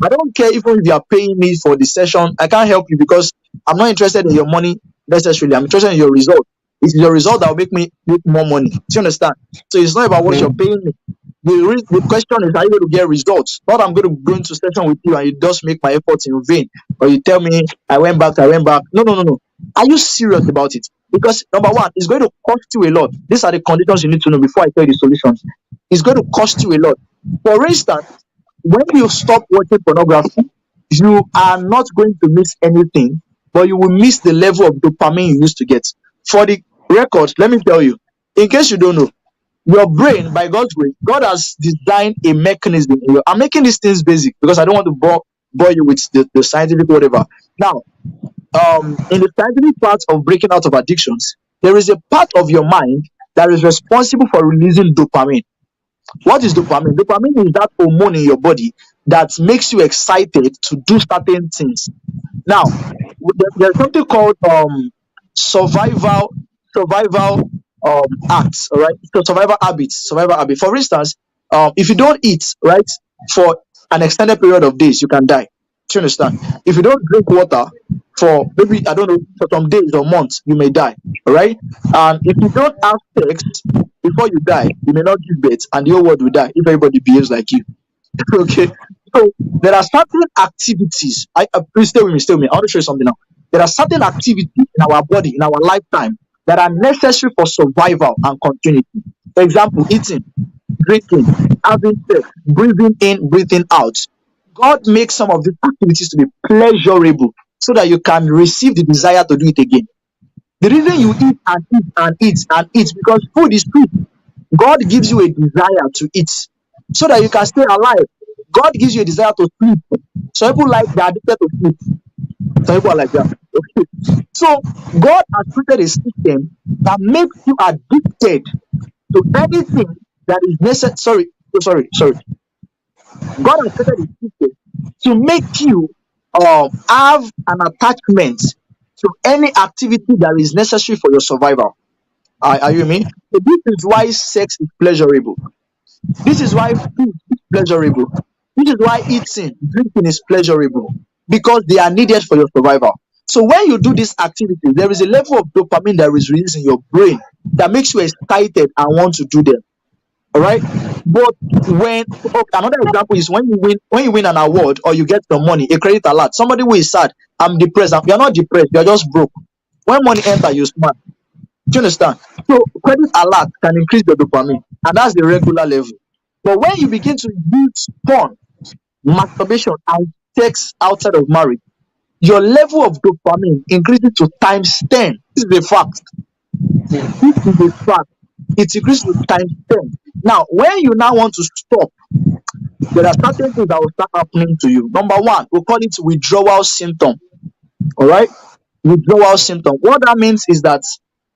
I don't care even if you are paying me for the session. I can't help you because I'm not interested in your money necessarily. I'm interested in your result. It's your result that will make me make more money. Do you understand? So it's not about what you're paying me. The question is, are you going to get results? Not I'm going to go into session with you and you just make my efforts in vain. Or you tell me, I went back. No. Are you serious about it? Because number one, it's going to cost you a lot. These are the conditions you need to know before I tell you the solutions. It's going to cost you a lot. For instance, when you stop watching pornography, you are not going to miss anything, but you will miss the level of dopamine you used to get. For the record, let me tell you, in case you don't know, your brain, by God's grace, God has designed a mechanism. I'm making these things basic because I don't want to bore you with the scientific whatever. Now, in the scientific part of breaking out of addictions, there is a part of your mind that is responsible for releasing dopamine. What is dopamine? Dopamine is that hormone in your body that makes you excited to do certain things. Now, there's something called survival acts, all right? So survival habits, survival habit. For instance, if you don't eat, right, for an extended period of days, you can die. Do you understand? If you don't drink water for maybe I don't know for some days or months, you may die. All right. And if you don't have sex before you die, you may not give birth, and the whole world will die if everybody behaves like you. Okay. So there are certain activities. Please stay with me, stay with me. I want to show you something now. There are certain activities in our body, in our lifetime, that are necessary for survival and continuity. For example, eating, drinking, having sex, breathing in, breathing out. God makes some of these activities to be pleasurable so that you can receive the desire to do it again. The reason you eat and eat and eat and eat because food is sweet. God gives you a desire to eat so that you can stay alive. God gives you a desire to sleep. Some people like they're addicted to sleep. Some people are like that. Okay. So God has created a system that makes you addicted to anything that is necessary. Sorry. God has created a system to make you have an attachment to any activity that is necessary for your survival. Are you with me? So this is why sex is pleasurable. This is why food is pleasurable. This is why eating, drinking is pleasurable because they are needed for your survival. So when you do these activities, there is a level of dopamine that is released in your brain that makes you excited and want to do them. All right. But when another example is when you win an award or you get some money, a credit alert. Somebody who is sad, I'm depressed. You're not depressed. You're just broke. When money enter, you smile. Do you understand? So credit alert can increase the dopamine, and that's the regular level. But when you begin to use porn, masturbation, and sex outside of marriage, your level of dopamine increases to times 10. This is a fact. This is a fact. It increases to times 10. Now, when you now want to stop, there are certain things that will start happening to you. Number one, we call it withdrawal symptom. All right? Withdrawal symptom. What that means is that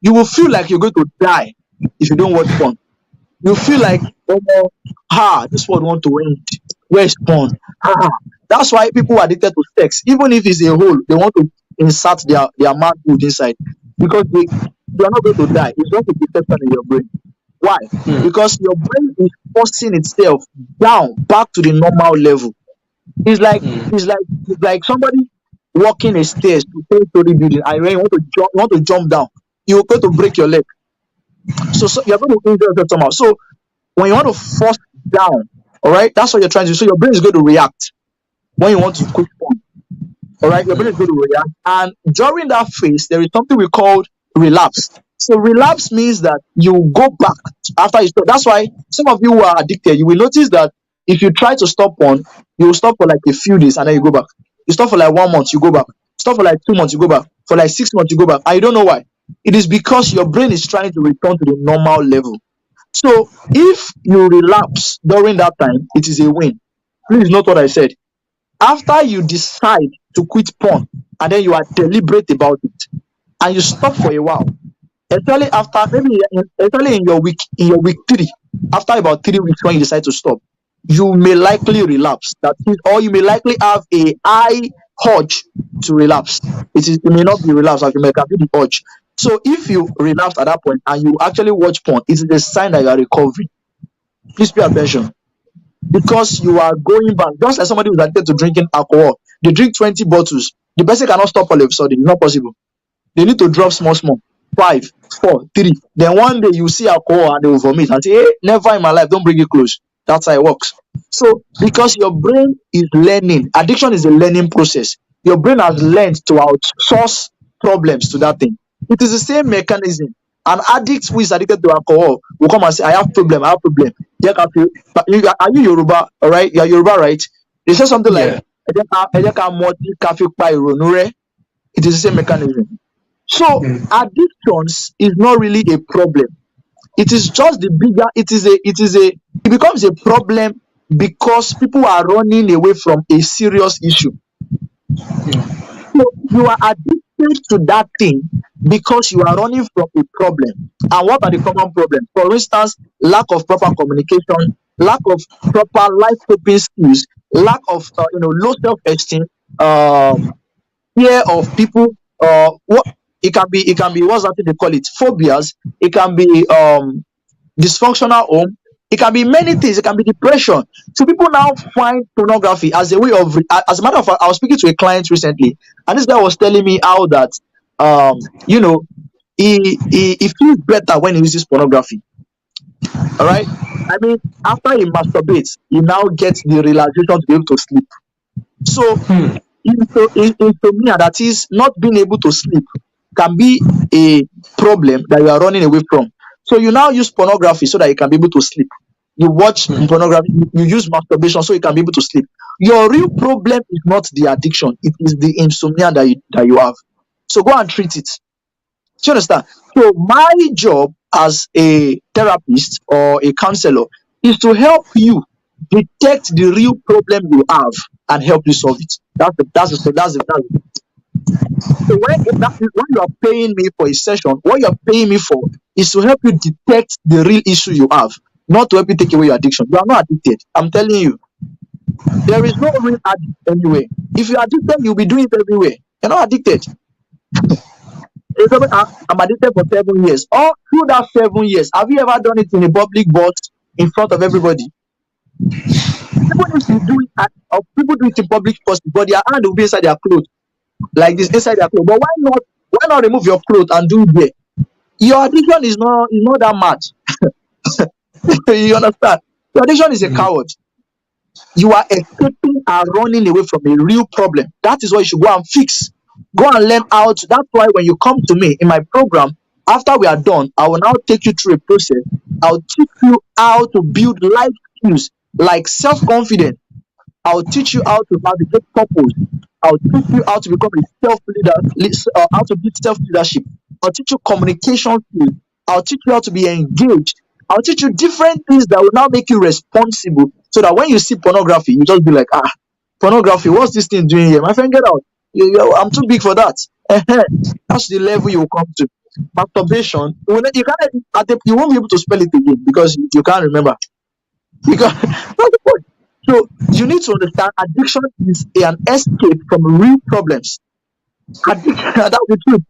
you will feel like you're going to die if you don't watch porn. You feel like, oh, no, this world want to end. Where's porn? That's why people are addicted to sex. Even if it's a hole, they want to insert their manhood inside because they are not going to die. It's not a deception in your brain. Why? Hmm. Because your brain is forcing itself down back to the normal level. It's like Hmm. it's like somebody walking a stairs to 10-story building and when you want to jump down, you're going to break your leg. So you're going to injure yourself somehow. So when you want to force down, all right, that's what you're trying to do. So your brain is going to react when you want to quit porn. All right, your brain is Hmm. going to react. And during that phase, there is something we call relapse. So relapse means that you go back after you stop. That's why some of you who are addicted, you will notice that if you try to stop porn, you will stop for like a few days and then you go back. You stop for like 1 month, you go back. Stop for like 2 months, you go back. For like 6 months, you go back. And you don't know why. It is because your brain is trying to return to the normal level. So if you relapse during that time, it is a win. Please note what I said. After you decide to quit porn and then you are deliberate about it and you stop for a while, especially after maybe especially in your week 3, after about 3 weeks when you decide to stop, you may likely relapse. That is, or you may likely have a high urge to relapse. It may not be relapse, like you may can be the urge. So if you relapse at that point and you actually watch porn, it is a sign that you are recovering. Please pay attention because you are going back. Just like somebody who's addicted to drinking alcohol, they drink 20 bottles. The person cannot stop all of a sudden. It's not possible. They need to drop small, small. Five, four, three. Then one day you see alcohol and they will vomit and say, hey, never in my life, don't bring it close. That's how it works. So, because your brain is learning, addiction is a learning process. Your brain has learned to outsource problems to that thing. It is the same mechanism. An addict who is addicted to alcohol will come and say, I have problem, I have problem. Yeah, but are you Yoruba? All right, you're Yoruba, right? They say something like, Yeah. it is the same mechanism. So Hmm. addictions is not really a problem. It is just the bigger. It becomes a problem because people are running away from a serious issue. So you are addicted to that thing because you are running from a problem. And what are the common problems? For instance, lack of proper communication, lack of proper life coping skills, lack of low self-esteem, fear of people. What it can be what's that thing they call it? Phobias. It can be dysfunctional home. It can be many things. It can be depression. So people now find pornography as a way of. As a matter of fact, I was speaking to a client recently, and this guy was telling me how that um you know he feels better when he uses pornography. All right. I mean, after he masturbates, he now gets the realization to be able to sleep. So insomnia, that is not being able to sleep, can be a problem that you are running away from. So you now use pornography so that you can be able to sleep. You watch pornography, you use masturbation so you can be able to sleep. Your real problem is not the addiction, it is the insomnia that you have. So go and treat it. Do you understand? So my job as a therapist or a counselor is to help you detect the real problem you have and help you solve it. So when you are paying me for a session, what you are paying me for is to help you detect the real issue you have, not to help you take away your addiction. You are not addicted. I'm telling you, there is no real addict anyway. If you are addicted, you'll be doing it everywhere. You're not addicted. I'm addicted for 7 years. All through that 7 years, have you ever done it in a public bus in front of everybody? People need to do it or people do it in public bus, but their hand will be inside their clothes, like this, inside their clothes. But why not remove your clothes and do it there? Your addiction is not that much. You understand? Your addiction is a coward. You are escaping and running away from a real problem. That is what you should go and fix. Go and learn how to. That's why when you come to me in my program, after we are done, I will now take you through a process. I'll teach you how to build life skills like self confidence. I'll teach you how to navigate purpose. I'll teach you how to become a self leader, how to build self leadership. I'll teach you communication skills. I'll teach you how to be engaged. I'll teach you different things that will now make you responsible, so that when you see pornography, you just be like, pornography, what's this thing doing here? My friend, get out. I'm too big for that. That's the level you will come to. Masturbation, you can't, you won't be able to spell it again because you can't remember. Because that's the point. So you need to understand addiction is an escape from real problems. Addiction, that's the truth.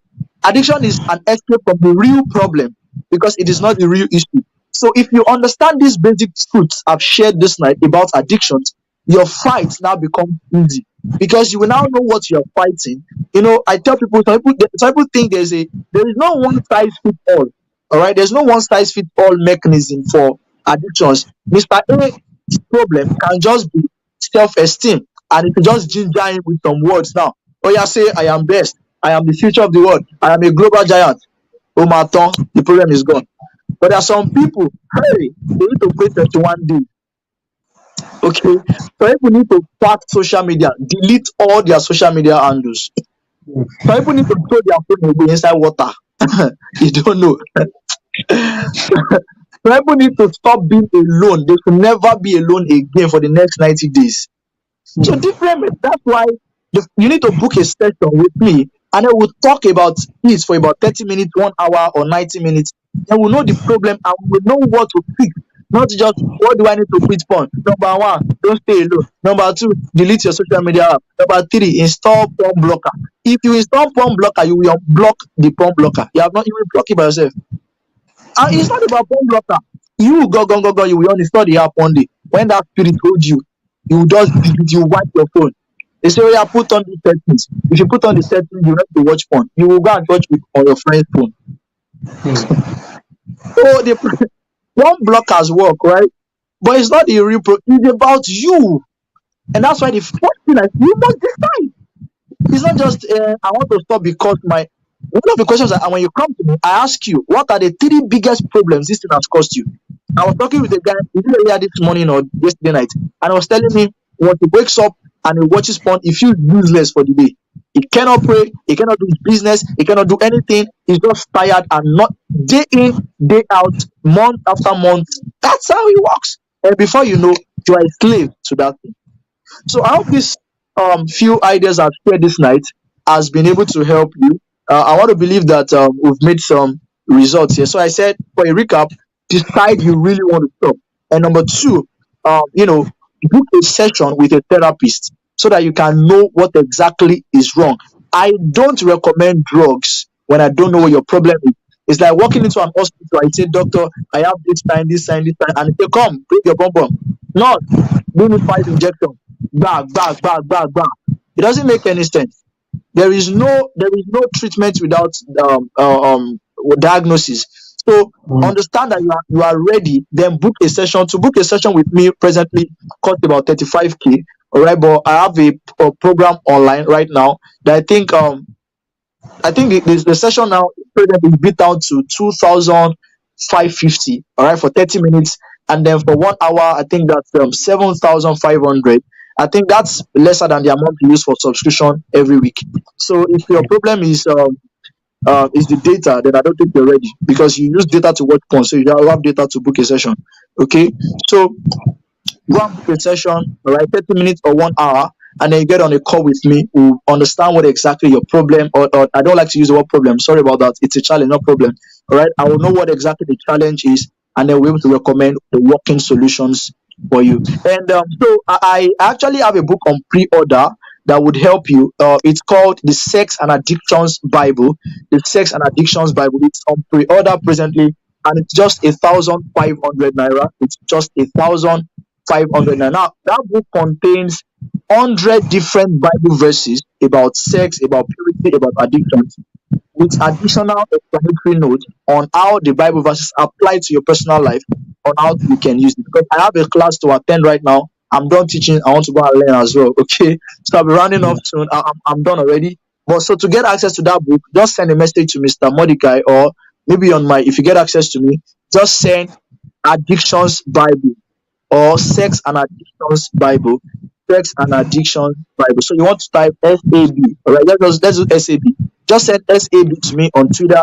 Addiction is an escape from the real problem because it is not the real issue. So if you understand these basic truths I've shared this night about addictions, your fight now becomes easy because you will now know what you're fighting. I tell people, some people think there is no one size fit all. All right, there's no one size fit all mechanism for addictions. Mr. A problem can just be self-esteem, and if you just ginger him with some words now, oh yeah, say I am best, I am the future of the world, I am a global giant. Oh my turn, the problem is gone. But there are some people, hey, they need to pray 21 days. Okay, some people need to pack social media, delete all their social media handles. Some people need to throw their phone away inside water. You don't know. Some people need to stop being alone. They should never be alone again for the next 90 days. So different. That's why you need to book a session with me, and then we'll talk about it for about 30 minutes, 1 hour, or 90 minutes. Then we'll know the problem and we'll know what to fix. Not just what do I need to quit porn. Number one, don't stay alone. Number two, delete your social media app. Number three, install porn blocker. If you install porn blocker, you will unblock the porn blocker. You will block it by yourself. And it's not about porn blocker. You go, you will uninstall the app one day. When that spirit holds you, you will just delete, you wipe your phone. They say, oh yeah, put on the settings. If you put on the settings, you have to watch porn. You will go and watch it on your friend's phone. So the one blockers work, right? But it's not the real it's about you. And that's why the first thing you must decide. It's not just I want to stop because my one of the questions when you come to me, I ask you, what are the three biggest problems this thing has caused you? I was talking with a guy, he did earlier this morning or yesterday night, and I was telling him when he wakes up and he watches porn, he feels useless for the day. He cannot pray, he cannot do his business, he cannot do anything. He's just tired and not day in, day out, month after month. That's how he works. And before you know, you are a slave to that thing. So I hope this few ideas I've shared this night has been able to help you. I want to believe that we've made some results here. So I said, for a recap, decide you really want to stop. And number two, book a session with a therapist so that you can know what exactly is wrong. I don't recommend drugs when I don't know what your problem is. It's like walking into an hospital. I say, doctor, I have this time, this time, this time, and they say, come, bring your bomb. No, give me 5 injections. Bag. It doesn't make any sense. There is no treatment without diagnosis. So Mm. understand that you are ready, then book a session. To book a session with me presently cost about 35K. All right, but I have a program online right now that I think the session now presently is beat down to 2,550. All right, for 30 minutes, and then for 1 hour, I think that's 7,500. I think that's lesser than the amount you use for subscription every week. So if your problem is the data, then I don't think you're ready, because you use data to watch porn, so you have data to book a session. Okay, so go and book a session, all right, 30 minutes or 1 hour, and then you get on a call with me. We'll understand what exactly your problem, or I don't like to use the word problem. Sorry about that. It's a challenge, not problem. All right. I will know what exactly the challenge is, and then we'll be able to recommend the working solutions for you. And so I actually have a book on pre-order that would help you. It's called The Sex and Addictions Bible. The Sex and Addictions Bible. It's on pre-order presently, and it's just 1,500 naira. It's just 1,500 naira. Now that book contains 100 different Bible verses about sex, about purity, about addictions, with additional explanatory notes on how the Bible verses apply to your personal life, on how you can use it. Because I have a class to attend right now. I'm done teaching. I want to go and learn as well. Okay, so I'll be rounding off soon. I'm done already. But so to get access to that book, just send a message to Mr. Mordecai, or maybe on my, if you get access to me, just send Addictions Bible or Sex and Addictions Bible. Sex and Addictions Bible. So you want to type SAB. All right, let's do SAB. Just send SAB to me on Twitter,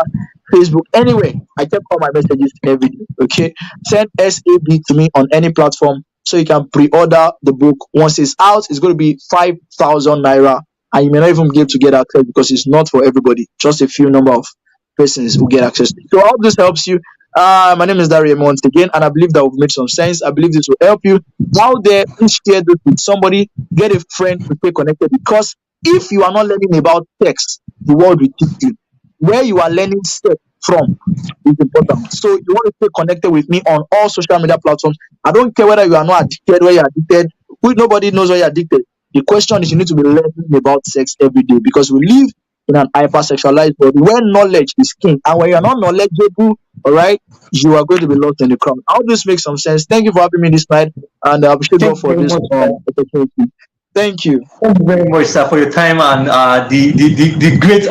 Facebook, anywhere. I check all my messages every day. Okay, send SAB to me on any platform, so you can pre-order the book. Once it's out, it's going to be 5,000 naira, and you may not even be able to get access, because it's not for everybody. Just a few number of persons who get access to it. So I hope this helps you. My name is Dario once again, and I believe that we've made some sense. I believe this will help you. Out there, please share this with somebody. Get a friend to stay connected, because if you are not learning about sex, the world will teach you. Where you are learning sex from is important. So you want to stay connected with me on all social media platforms. I don't care whether you are not addicted, where you're addicted. Nobody knows why you're addicted. The question is, you need to be learning about sex every day, because we live in an hypersexualized world where knowledge is king. And when you're not knowledgeable, all right, you are going to be lost in the crowd. How this makes some sense? Thank you for having me this night, and I appreciate Thank God you for very this much. opportunity. Thank you. Thank you very much, sir, for your time and the great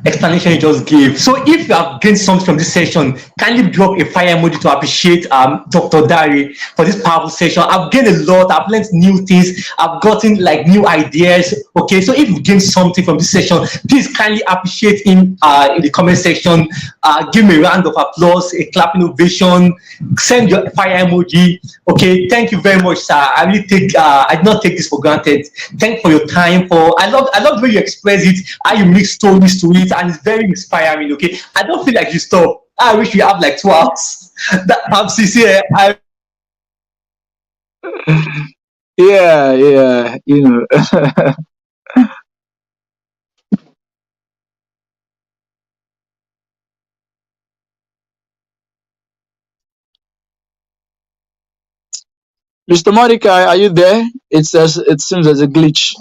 explanation you just gave. So, if you have gained something from this session, kindly drop a fire emoji to appreciate Dr. Dari for this powerful session. I've gained a lot. I've learned new things. I've gotten like new ideas. Okay, so if you gained something from this session, please kindly appreciate him in the comment section. Give me a round of applause, a clapping ovation. Send your fire emoji. Okay, thank you very much, sir. I did not take this for granted. Thank you for your time. I love the way you express it, how you mix stories to it, and it's very inspiring. Okay, I don't feel like you stop. I wish we have like 2 hours. I'm sincere. Yeah, yeah, you know. Mr. Mordecai, are you there? It seems there's a glitch.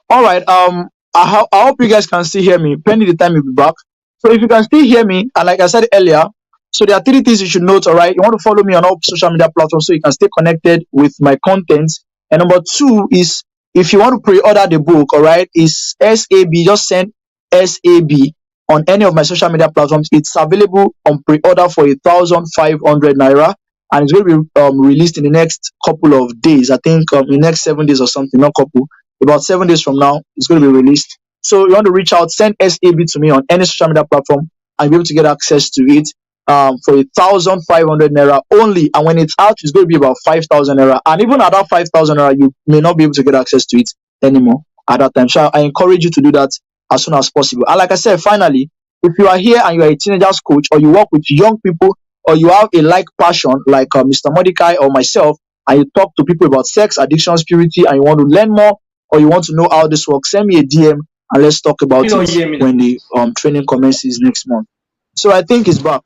All right. I hope you guys can still hear me. Pending the time you'll be back. So if you can still hear me, and like I said earlier, so there are three things you should note. All right. You want to follow me on all social media platforms so you can stay connected with my content. And number two is, if you want to pre-order the book, all right, is SAB. Just send SAB on any of my social media platforms. It's available on pre-order for 1,500 naira, and it's going to be released in the next couple of days. I think in the next 7 days or something, not couple, about 7 days from now, it's going to be released. So you want to reach out, send SAB to me on any social media platform, and you'll be able to get access to it for 1,500 naira only. And when it's out, it's going to be about 5,000 naira. And even at that 5,000 naira, you may not be able to get access to it anymore at that time. So I encourage you to do that as soon as possible. And like I said, finally, if you are here and you are a teenagers coach, or you work with young people, or you have a like passion like Mr. Mordecai or myself, and you talk to people about sex, addictions, purity, and you want to learn more, or you want to know how this works, send me a DM, and let's talk You about know, it Yemi. when the training commences next month. So I think it's back.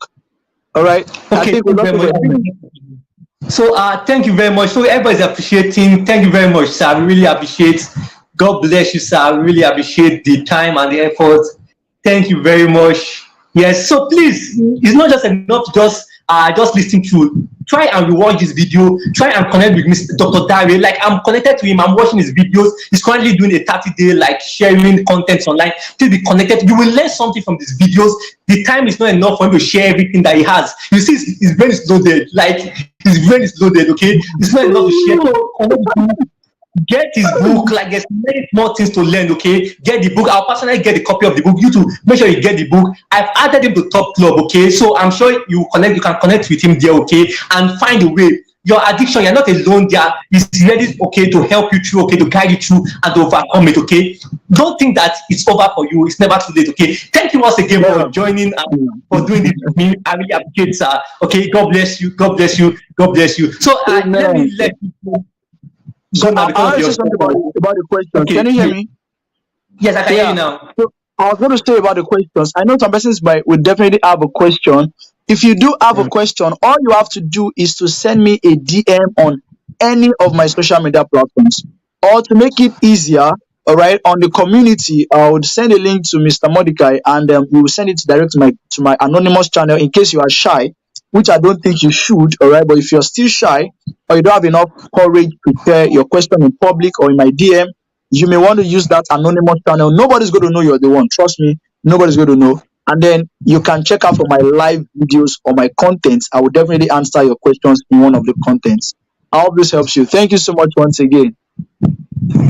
All right. I Okay, think we thank you lost very it. I much. think So, thank you very much. So, everybody's appreciating. Thank you very much, sir. We really appreciate. God bless you, sir. We really appreciate the time and the effort. Thank you very much. Yes, so please, it's not just enough to just listen to. Try and rewatch this video. Try and connect with Mr. Dr. Dare. Like I'm connected to him. I'm watching his videos. He's currently doing a 30-day like sharing content online. Please be connected. You will learn something from these videos. The time is not enough for him to share everything that he has. You see, his brain is loaded. Like his brain is loaded. Okay, it's not enough to share. Get his book. Like there's many more things to learn. Okay, get the book. I'll personally get a copy of the book. You too, make sure you get the book. I've added him to Top Club. Okay, so I'm sure you can connect with him there. Okay, and find a way. Your addiction, you're not alone there. He's ready, okay, to help you through, okay, to guide you through and to overcome it. Okay, don't think that it's over for you. It's never too late. Okay, thank you once again for joining for doing this with me. I really appreciate it. Okay, God bless you. God bless you. God bless you. So let me let you go. So I want to say something about the questions. Okay. Can you hear me? Yes, I can hear you now. So I was going to say about the questions. I know some persons would definitely have a question. If you do have a question, all you have to do is to send me a DM on any of my social media platforms. Or to make it easier, all right, on the community, I would send a link to Mr. Mordecai, and we will send it direct to my anonymous channel in case you are shy, which I don't think you should, all right. But if you're still shy or you don't have enough courage to share your question in public or in my DM, you may want to use that anonymous channel. Nobody's going to know you're the one. Trust me, nobody's going to know. And then you can check out for my live videos or my contents. I will definitely answer your questions in one of the contents. I hope this helps you. Thank you so much once again.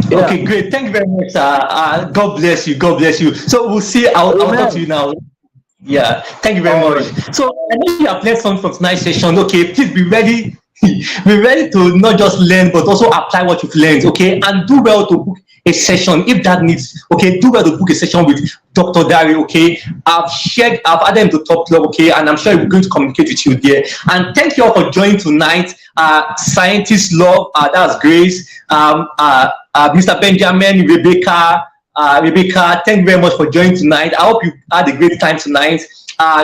Yeah. Okay, great. Thank you very much. God bless you. God bless you. So we'll see. I'll talk to you now. Yeah, thank you very much. So I know you have learned something from tonight's session. Okay, please be ready. Be ready to not just learn but also apply what you've learned. Okay, and do well to book a session if that needs. Okay, do well to book a session with Dr. Dari. Okay, I've added him to Top Club. Okay, and I'm sure we're going to communicate with you there. And thank you all for joining tonight. Scientist Love, that's Grace. Mr. Benjamin, Rebecca, thank you very much for joining tonight. I hope you had a great time tonight.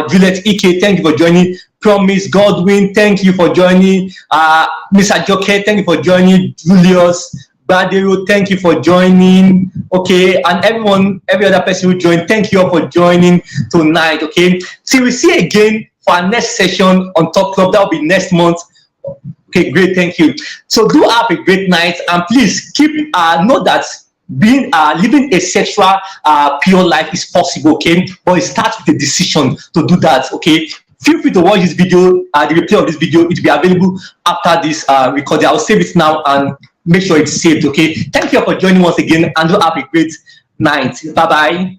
Juliet Ike, thank you for joining. Promise Godwin, thank you for joining. Mr. Joke, thank you for joining. Julius Badero, thank you for joining. Okay, and every other person who joined, thank you all for joining tonight. Okay, so we'll see again for our next session on Top Club. That will be next month. Okay, great, thank you. So do have a great night, and please keep know that living a sexual pure life is possible. Okay, but it starts with a decision to do that. Okay, feel free to watch this video, the replay of this video. It will be available after this recording. I'll save it now and make sure it's saved. Okay, thank you for joining once again, and do have a great night. Bye bye.